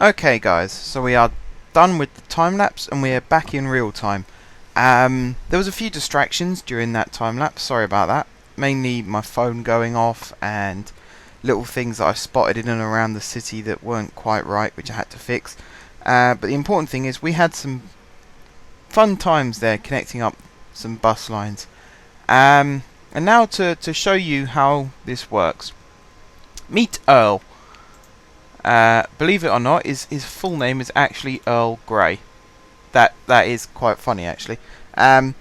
Okay guys, so we are done with the time lapse and we are back in real time. There was a few distractions during that time lapse, sorry about that. Mainly my phone going off and little things that I spotted in and around the city that weren't quite right, which I had to fix. But the important thing is we had some fun times there connecting up some bus lines. And now to show you how this works. Meet Earl. Believe it or not, his full name is actually Earl Grey. That is quite funny, actually. For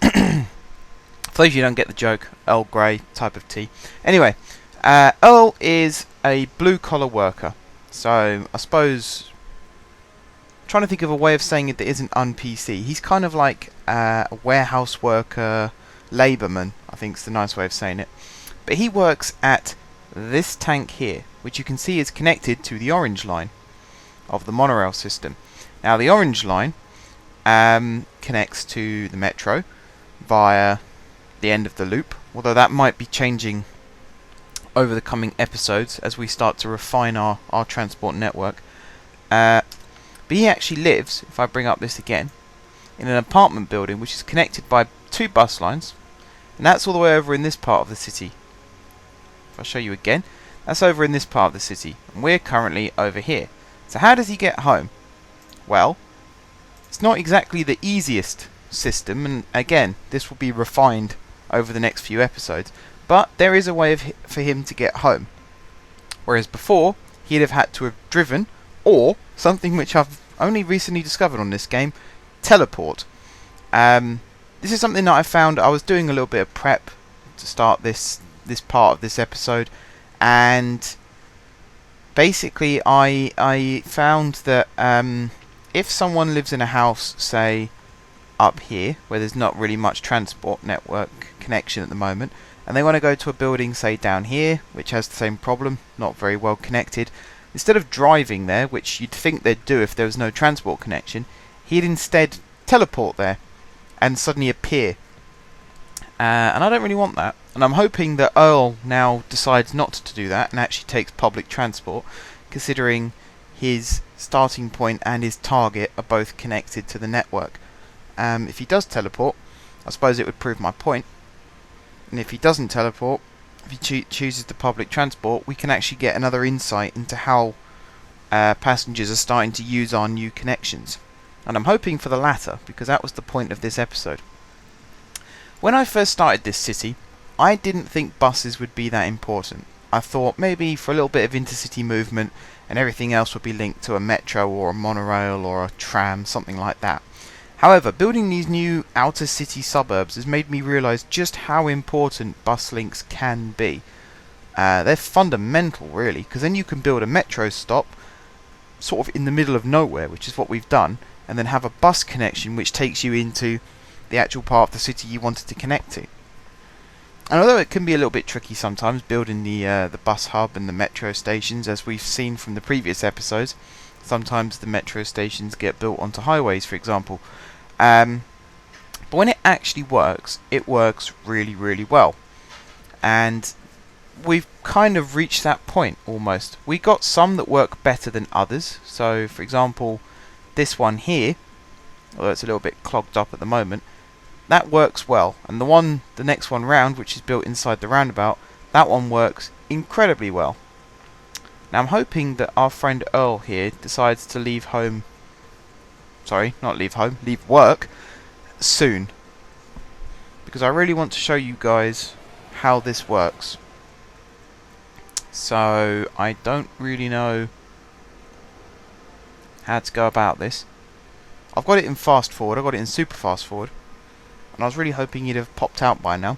those of you who don't get the joke, Earl Grey type of tea. Anyway, Earl is a blue-collar worker. So I suppose, trying to think of a way of saying it that isn't un-PC. He's kind of like a warehouse worker, labourman, I think is the nice way of saying it. But he works at this tank here, which you can see is connected to the orange line of the monorail system. Now the orange line connects to the metro via the end of the loop, although that might be changing over the coming episodes as we start to refine our transport network. But he actually lives, if I bring up this again, in an apartment building which is connected by two bus lines, and that's all the way over in this part of the city. If I show you again, that's over in this part of the city, and we're currently over here. So how does he get home? Well, it's not exactly the easiest system, and again, this will be refined over the next few episodes, but there is a way for him to get home. Whereas before, he'd have had to have driven, or something which I've only recently discovered on this game, teleport. This is something that I found. I was doing a little bit of prep to start this part of this episode, and basically I found that if someone lives in a house, say up here, where there's not really much transport network connection at the moment, and they want to go to a building, say down here, which has the same problem, not very well connected, instead of driving there, which you'd think they'd do if there was no transport connection, he'd instead teleport there and suddenly appear. And I don't really want that. And I'm hoping that Earl now decides not to do that and actually takes public transport, considering his starting point and his target are both connected to the network. If he does teleport, I suppose it would prove my point. And if he doesn't teleport, if he chooses the public transport, we can actually get another insight into how passengers are starting to use our new connections. And I'm hoping for the latter, because that was the point of this episode. When I first started this city, I didn't think buses would be that important. I thought maybe for a little bit of intercity movement and everything else would be linked to a metro or a monorail or a tram, something like that. However, building these new outer city suburbs has made me realise just how important bus links can be. They're fundamental, really, because then you can build a metro stop sort of in the middle of nowhere, which is what we've done, and then have a bus connection which takes you into the actual part of the city you wanted to connect to. And although it can be a little bit tricky sometimes building the bus hub and the metro stations, as we've seen from the previous episodes, sometimes the metro stations get built onto highways, for example. But when it actually works, it works really, really well. And we've kind of reached that point almost. We got some that work better than others. So, for example, this one here, although it's a little bit clogged up at the moment, that works well. And the next one round, which is built inside the roundabout, that one works incredibly well. Now I'm hoping that our friend Earl here decides to leave home, sorry, not leave home, leave work soon, because I really want to show you guys how this works. So I don't really know how to go about this. I've got it in fast forward, I've got it in super fast forward, and I was really hoping you'd have popped out by now.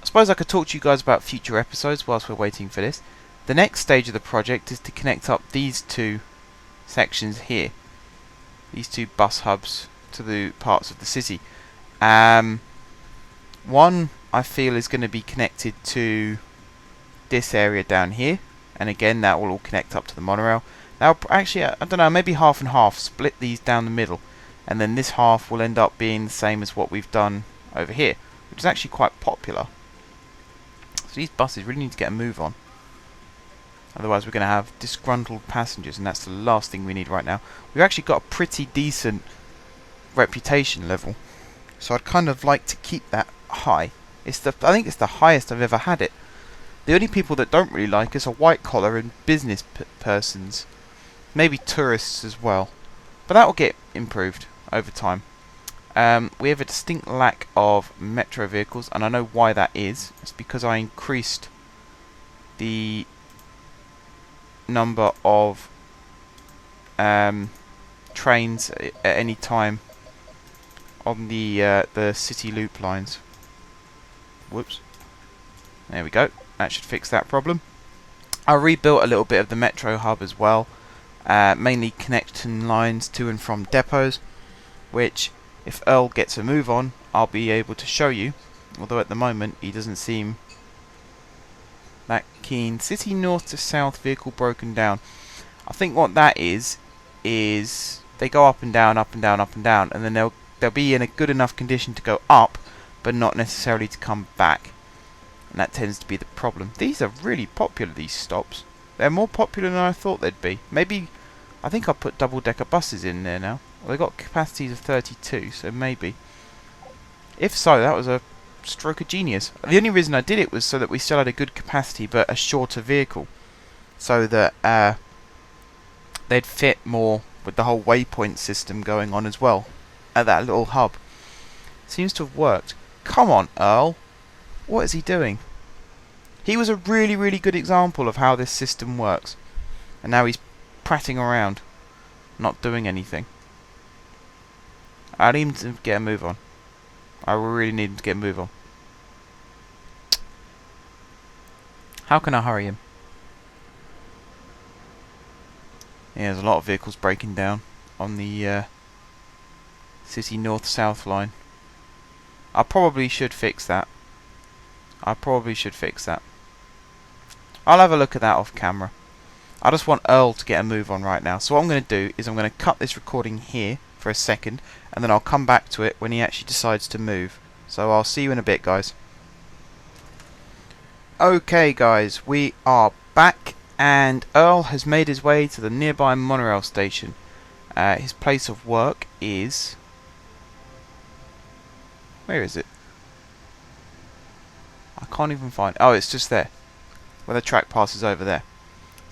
I suppose I could talk to you guys about future episodes whilst we're waiting for this. The next stage of the project is to connect up these two sections here, these two bus hubs, to the parts of the city. One I feel is going to be connected to this area down here, and again that will all connect up to the monorail. Now actually, I don't know, maybe half and half, split these down the middle, and then this half will end up being the same as what we've done over here, which is actually quite popular. So these buses really need to get a move on. Otherwise we're going to have disgruntled passengers, and that's the last thing we need right now. We've actually got a pretty decent reputation level, so I'd kind of like to keep that high. I think it's the highest I've ever had it. The only people that don't really like us are white collar and business persons. Maybe tourists as well. But that will get improved over time. We have a distinct lack of metro vehicles, and I know why that is. It's because I increased the number of trains at any time on the city loop lines. Whoops. There we go. That should fix that problem. I rebuilt a little bit of the metro hub as well. Mainly connection lines to and from depots, which, if Earl gets a move on, I'll be able to show you. Although at the moment he doesn't seem that keen. City north to south vehicle broken down. I think what that is they go up and down, up and down, up and down, and then they'll be in a good enough condition to go up, but not necessarily to come back. And that tends to be the problem. These are really popular, these stops. They're more popular than I thought they'd be. Maybe, I think I'll put double-decker buses in there now. Well, they've got capacities of 32, so maybe. If so, that was a stroke of genius. The only reason I did it was so that we still had a good capacity, but a shorter vehicle. So that they'd fit more with the whole waypoint system going on as well at that little hub. Seems to have worked. Come on, Earl. What is he doing? He was a really, really good example of how this system works. And now he's prattling around, not doing anything. I need him to get a move on. I really need him to get a move on. How can I hurry him? Yeah, there's a lot of vehicles breaking down on the city north-south line. I probably should fix that. I'll have a look at that off camera. I just want Earl to get a move on right now. So what I'm going to do is I'm going to cut this recording here for a second, and then I'll come back to it when he actually decides to move. So I'll see you in a bit, guys. Okay, guys, we are back, and Earl has made his way to the nearby monorail station. His place of work is... where is it? I can't even find... oh, it's just there, where the track passes over there.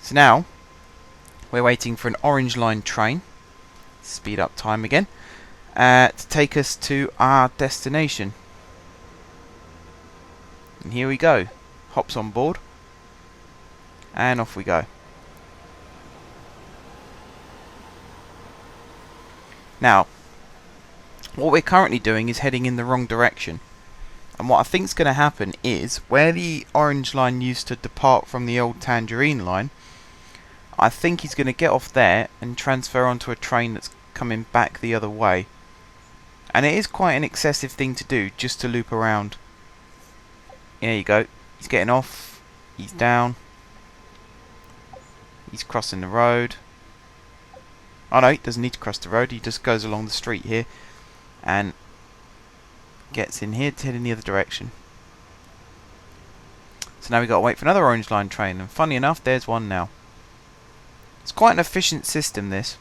So now we're waiting for an orange line train, speed up time again, to take us to our destination. And here we go. Hops on board, and off we go. Now, what we're currently doing is heading in the wrong direction. And what I think is going to happen is, where the orange line used to depart from the old tangerine line, I think he's going to get off there and transfer onto a train that's coming back the other way. And it is quite an excessive thing to do, just to loop around. There you go. He's getting off. He's down. He's crossing the road. Oh no, he doesn't need to cross the road. He just goes along the street here and gets in here to head in the other direction. So now we've got to wait for another orange line train, and funny enough, there's one now. It's quite an efficient system, this.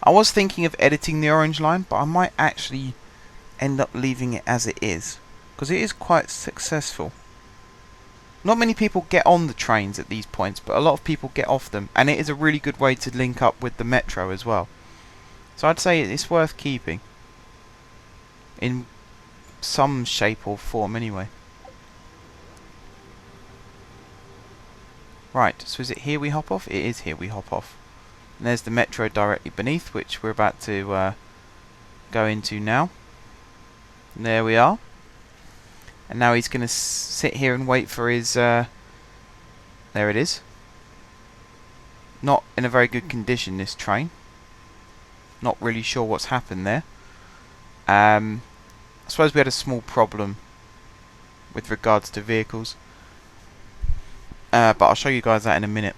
I was thinking of editing the orange line, but I might actually end up leaving it as it is, because it is quite successful. Not many people get on the trains at these points, but a lot of people get off them, and it is a really good way to link up with the metro as well. So I'd say it's worth keeping. In some shape or form, anyway. Right, so is it here we hop off? It is here we hop off. And there's the metro directly beneath, which we're about to go into now. And there we are. And now he's going to sit here and wait for his... there it is. Not in a very good condition, this train. Not really sure what's happened there. I suppose we had a small problem with regards to vehicles. But I'll show you guys that in a minute.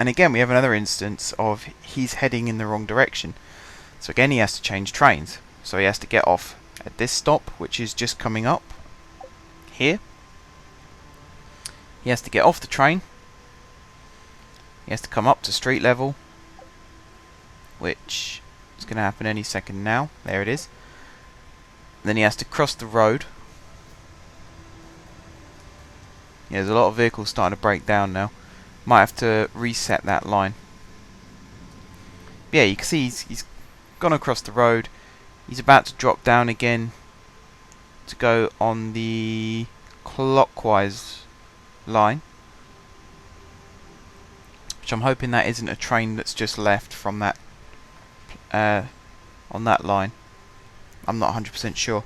And again, we have another instance of he's heading in the wrong direction. So again, he has to change trains. So he has to get off at this stop, which is just coming up here. He has to get off the train He has to come up to street level, which is going to happen any second now. There it is. Then he has to cross the road. Yeah, there's a lot of vehicles starting to break down now. Might have to reset that line. Yeah, you can see he's gone across the road. He's about to drop down again to go on the clockwise line, which I'm hoping that isn't a train that's just left from that on that line. I'm not 100% sure.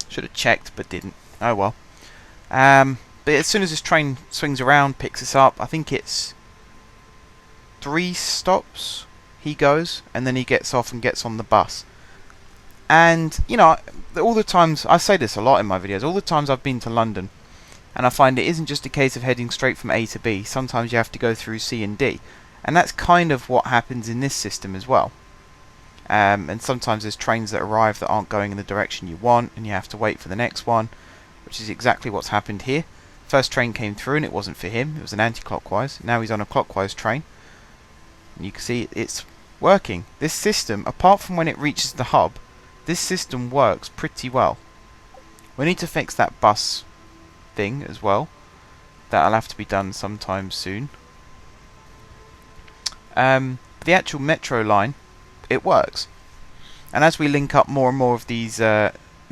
Should have checked but didn't. Oh well. But as soon as this train swings around, picks us up, I think it's 3 stops he goes, and then he gets off and gets on the bus. And, you know, all the times, I say this a lot in my videos, all the times I've been to London, and I find it isn't just a case of heading straight from A to B, sometimes you have to go through C and D. And that's kind of what happens in this system as well. And sometimes there's trains that arrive that aren't going in the direction you want, and you have to wait for the next one, which is exactly what's happened here. First train came through and it wasn't for him, it was an anti-clockwise. Now he's on a clockwise train. And you can see it's working. This system, apart from when it reaches the hub, this system works pretty well. We need to fix that bus thing as well. That'll have to be done sometime soon. The actual metro line, it works. And as we link up more and more of these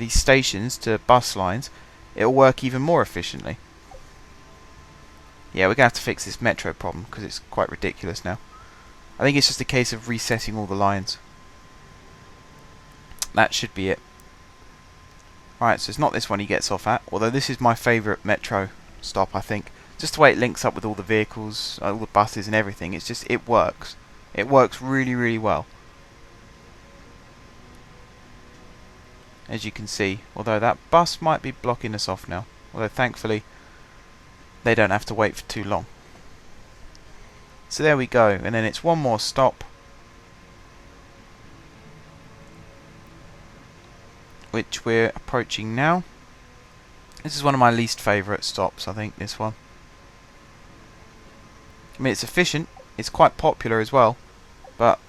stations to bus lines, it'll work even more efficiently. Yeah, we're going to have to fix this metro problem because it's quite ridiculous now. I think it's just a case of resetting all the lines. That should be it. Right, so it's not this one he gets off at, although this is my favourite metro stop, I think. Just the way it links up with all the vehicles, all the buses and everything, it's just, it works. It works really, really well. As you can see, although that bus might be blocking us off now. Although thankfully, they don't have to wait for too long. So there we go, and then it's one more stop, which we're approaching now. This is one of my least favourite stops, I think, this one. I mean, it's efficient, it's quite popular as well, but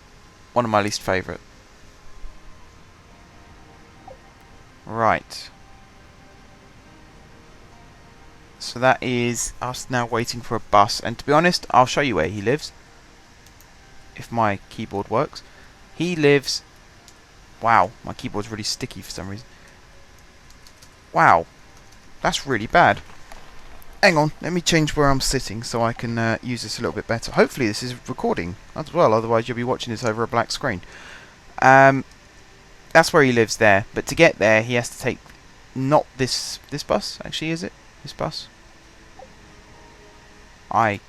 one of my least favourite. Right. So that is us now waiting for a bus, and to be honest, I'll show you where he lives, if my keyboard works. He lives... Wow, my keyboard's really sticky for some reason. Wow, that's really bad. Hang on, let me change where I'm sitting so I can use this a little bit better. Hopefully this is recording as well, otherwise you'll be watching this over a black screen. That's where he lives there, but to get there he has to take not this bus, actually, is it? This bus? I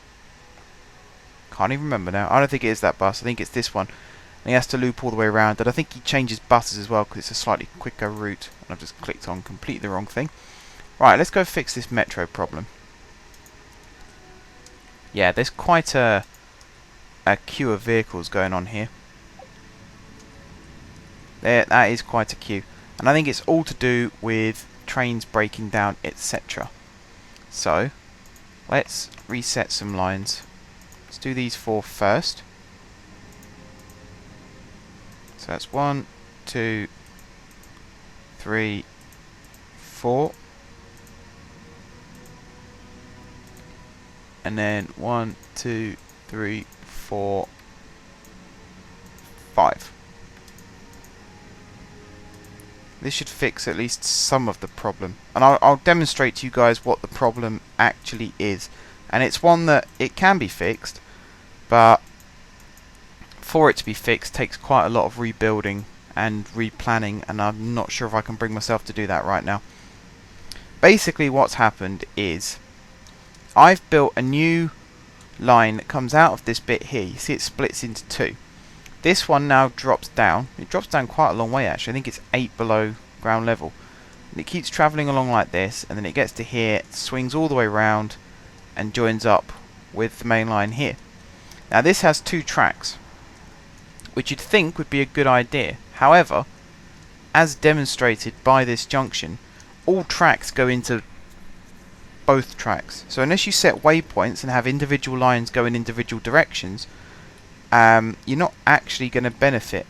can't even remember now. I don't think it is that bus, I think it's this one. And he has to loop all the way around, and I think he changes buses as well because it's a slightly quicker route. And I've just clicked on completely the wrong thing. Right, let's go fix this metro problem. Yeah, there's quite a queue of vehicles going on here. That is quite a queue. And I think it's all to do with trains breaking down, etc. So, let's reset some lines. Let's do these 4 first. So that's 1, 2, 3, 4. And then 1, 2, 3, 4, 5. This should fix at least some of the problem. And I'll demonstrate to you guys what the problem actually is. And it's one that it can be fixed, but for it to be fixed takes quite a lot of rebuilding and replanning, and I'm not sure if I can bring myself to do that right now. Basically what's happened is I've built a new line that comes out of this bit here. You see it splits into 2. This one now drops down. It drops down quite a long way actually. I think it's 8 below ground level. And it keeps travelling along like this, and then it gets to here, swings all the way around and joins up with the main line here. Now this has 2 tracks, which you'd think would be a good idea. However, as demonstrated by this junction, all tracks go into both tracks. So unless you set waypoints and have individual lines go in individual directions, you're not actually going to benefit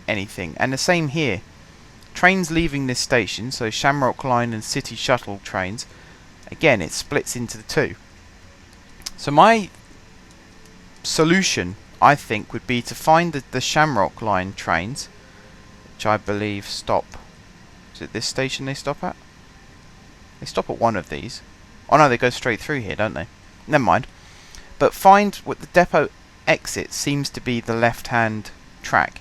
anything. And the same here. Trains leaving this station, so Shamrock Line and City Shuttle trains, again it splits into the two. So my solution, I think, would be to find the Shamrock Line trains, which I believe stop. Is it this station they stop at? They stop at one of these. Oh no, they go straight through here, don't they? Never mind. But find what the depot exit seems to be the left-hand track.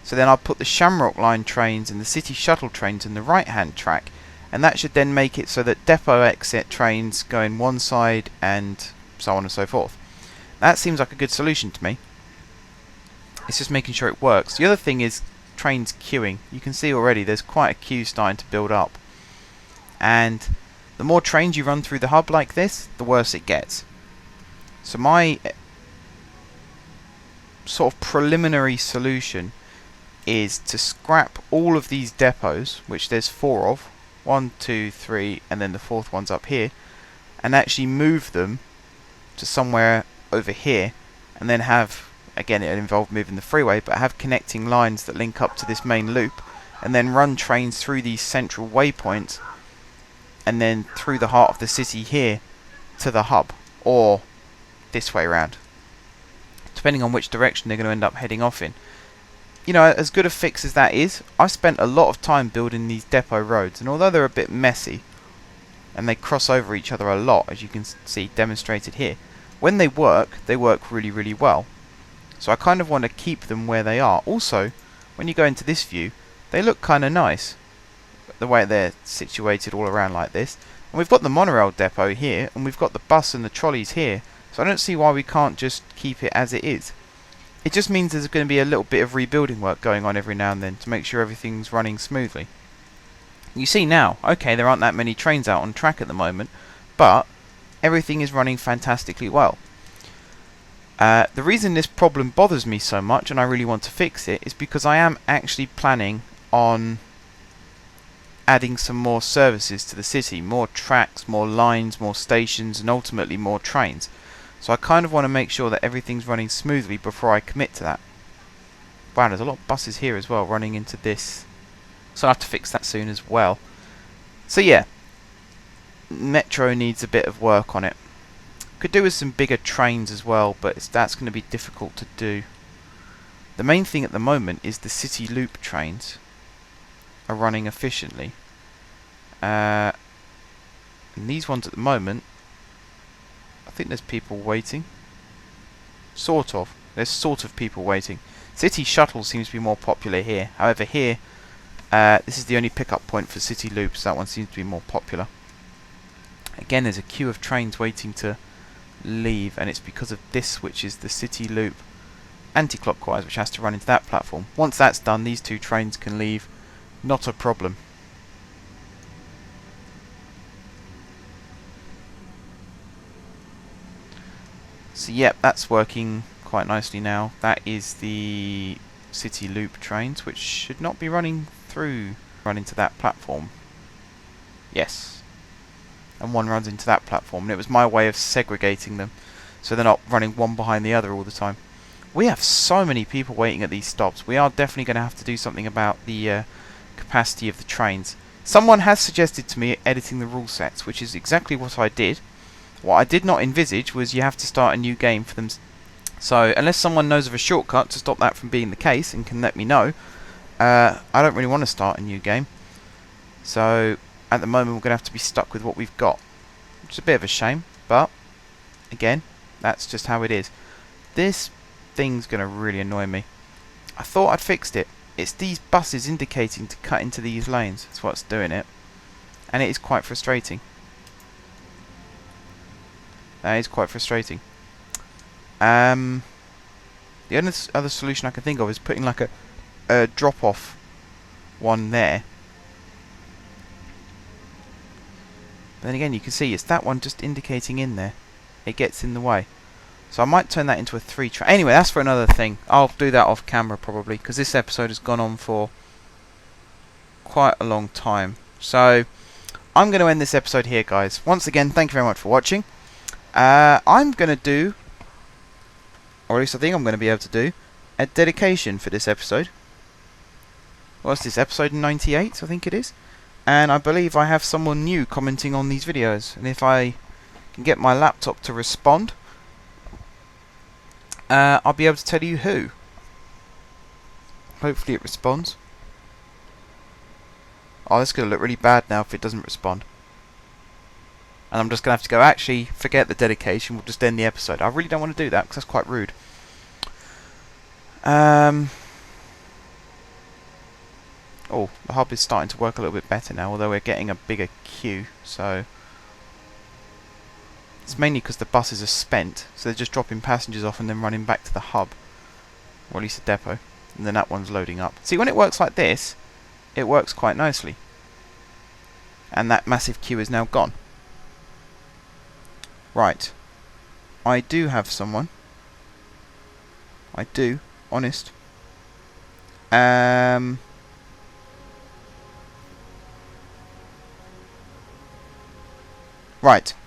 So then I'll put the Shamrock Line trains and the City Shuttle trains in the right-hand track, and that should then make it so that depot exit trains go in one side and so on and so forth. That seems like a good solution to me. It's just making sure it works. The other thing is trains queuing. You can see already there's quite a queue starting to build up. And the more trains you run through the hub like this, the worse it gets. So my sort of preliminary solution is to scrap all of these depots, which there's 4 of, 1, 2, 3, and then the 4th one's up here, and actually move them to somewhere over here, and then have, again it involved moving the freeway, but have connecting lines that link up to this main loop, and then run trains through these central waypoints, and then through the heart of the city here to the hub, or this way around, depending on which direction they're going to end up heading off in. You know, as good a fix as that is, I've spent a lot of time building these depot roads, and although they're a bit messy, and they cross over each other a lot, as you can see demonstrated here, when they work really, really well. So I kind of want to keep them where they are. Also, when you go into this view, they look kind of nice, the way they're situated all around like this. And we've got the monorail depot here, and we've got the bus and the trolleys here, so I don't see why we can't just keep it as it is. It just means there's going to be a little bit of rebuilding work going on every now and then to make sure everything's running smoothly. You see now, okay, there aren't that many trains out on track at the moment, but everything is running fantastically well. The reason this problem bothers me so much, and I really want to fix it, is because I am actually planning on adding some more services to the city. More tracks, more lines, more stations, and ultimately more trains. So I kind of want to make sure that everything's running smoothly before I commit to that. Wow, there's a lot of buses here as well running into this. So I'll have to fix that soon as well. So yeah, Metro needs a bit of work on it. Could do with some bigger trains as well, but that's going to be difficult to do. The main thing at the moment is the city loop trains are running efficiently. And these ones at the moment, I think there's people waiting. Sort of. There's sort of people waiting. City Shuttle seems to be more popular here. However, here, this is the only pickup point for City Loops. That one seems to be more popular. Again, there's a queue of trains waiting to leave, and it's because of this, which is the City Loop anti-clockwise, which has to run into that platform. Once that's done, these two trains can leave. Not a problem. So yep, that's working quite nicely now. That is the City Loop trains, which should not be running into that platform. Yes. And one runs into that platform, and it was my way of segregating them so they're not running one behind the other all the time. We have so many people waiting at these stops. We are definitely going to have to do something about the capacity of the trains. Someone has suggested to me editing the rule sets, which is exactly what I did. What I did not envisage was you have to start a new game for them. So unless someone knows of a shortcut to stop that from being the case and can let me know, I don't really want to start a new game. So at the moment we're going to have to be stuck with what we've got, which is a bit of a shame, but again, that's just how it is. This thing's going to really annoy me. I thought I'd fixed it. It's these buses indicating to cut into these lanes. That's what's doing it, and it is quite frustrating. That is quite frustrating. The only other solution I can think of is putting like a drop-off one there. But then again, you can see it's that one just indicating in there. It gets in the way. So I might turn that into a 3-track. Anyway, that's for another thing. I'll do that off camera probably, because this episode has gone on for quite a long time. So I'm going to end this episode here, guys. Once again, thank you very much for watching. I'm going to do, or at least I think I'm going to be able to do, a dedication for this episode. What's this, episode 98, I think it is? And I believe I have someone new commenting on these videos. And if I can get my laptop to respond, I'll be able to tell you who. Hopefully it responds. Oh, this is going to look really bad now if it doesn't respond. And I'm just going to have to go, actually, forget the dedication, we'll just end the episode. I really don't want to do that, because that's quite rude. Oh, the hub is starting to work a little bit better now, although we're getting a bigger queue, so... It's mainly because the buses are spent, so they're just dropping passengers off and then running back to the hub. Or at least the depot. And then that one's loading up. See, when it works like this, it works quite nicely. And that massive queue is now gone. Right. I do have someone. I do. Honest. Right.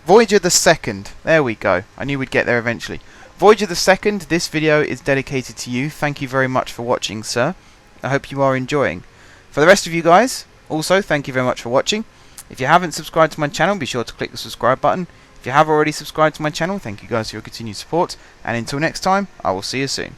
Voyager the 2nd. There we go. I knew we'd get there eventually. Voyager the 2nd, this video is dedicated to you. Thank you very much for watching, sir. I hope you are enjoying. For the rest of you guys, also, thank you very much for watching. If you haven't subscribed to my channel, be sure to click the subscribe button. If you have already subscribed to my channel, thank you guys for your continued support. And until next time, I will see you soon.